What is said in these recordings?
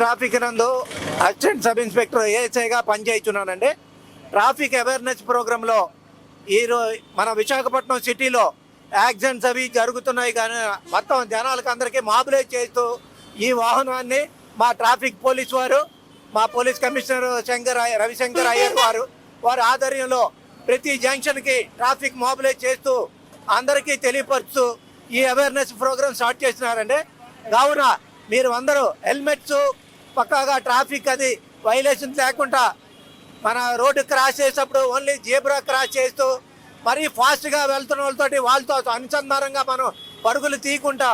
Traffic నందు assistant sub inspector ఏఎస్ఐగా పనిచేస్తున్నానండి. ట్రాఫిక్ అవేర్నెస్ ప్రోగ్రాంలో ఈరోజు మన విశాఖపట్నం సిటీలో యాక్సిడెంట్స్ అవి జరుగుతున్నాయి, కానీ మొత్తం జనాలకు అందరికీ మాబిలైజ్ చేస్తూ ఈ వాహనాన్ని మా ట్రాఫిక్ పోలీస్ వారు, మా పోలీస్ కమిషనర్ రవిశంకర్ అయ్యర్ వారి ఆధ్వర్యంలో ప్రతి జంక్షన్కి ట్రాఫిక్ మాబిలైజ్ చేస్తూ అందరికీ తెలియపరుస్తూ ఈ అవేర్నెస్ ప్రోగ్రామ్ స్టార్ట్ చేస్తున్నారండి. కావున మీరు అందరూ హెల్మెట్స్ పక్కాగా ట్రాఫిక్ అది వైలేషన్ లేకుండా మన రోడ్డు క్రాస్ చేసేటప్పుడు ఓన్లీ జీబ్రా క్రాస్ చేస్తూ మరీ ఫాస్ట్గా వెళ్తున్న వాళ్ళతో అనుసంధానంగా మనం పరుగులు తీయకుండా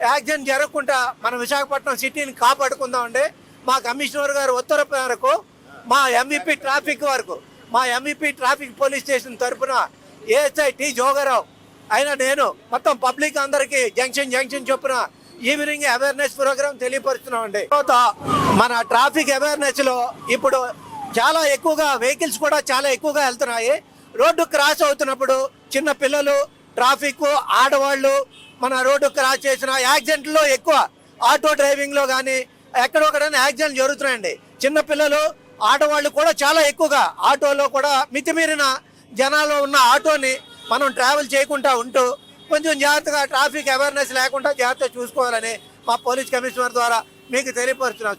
యాక్సిడెంట్ జరగకుండా మన విశాఖపట్నం సిటీని కాపాడుకుందామండి. మా కమిషనర్ గారు ఉత్తర్వు మేరకు మా ఎంఈపీ ట్రాఫిక్ పోలీస్ స్టేషన్ తరఫున ఏఎస్ఐ టి జోగారావు అయినా నేను మొత్తం పబ్లిక్ అందరికీ జంక్షన్ చొప్పున ఈవినింగ్ అవేర్నెస్ ప్రోగ్రామ్ తెలియపరుస్తున్నామండి. మన ట్రాఫిక్ అవేర్నెస్లో ఇప్పుడు చాలా ఎక్కువగా వెహికల్స్ కూడా చాలా ఎక్కువగా వెళ్తున్నాయి. రోడ్డు క్రాస్ అవుతున్నప్పుడు చిన్న పిల్లలు, ట్రాఫిక్, ఆడవాళ్ళు మన రోడ్డు క్రాస్ చేసిన యాక్సిడెంట్లో ఎక్కువ ఆటో డ్రైవింగ్లో కానీ ఎక్కడొక్కడైనా యాక్సిడెంట్ జరుగుతున్నాయండి. చిన్నపిల్లలు, ఆడవాళ్ళు కూడా చాలా ఎక్కువగా ఆటోలో కూడా మితిమీరిన జనాల్లో ఉన్న ఆటోని మనం ట్రావెల్ చేయకుండా ఉంటూ కొంచెం జాగ్రత్తగా ట్రాఫిక్ అవేర్నెస్ లేకుండా జాగ్రత్తగా చూసుకోవాలని మా పోలీస్ కమిషనర్ ద్వారా మీకు తెలియపరుస్తున్నాం.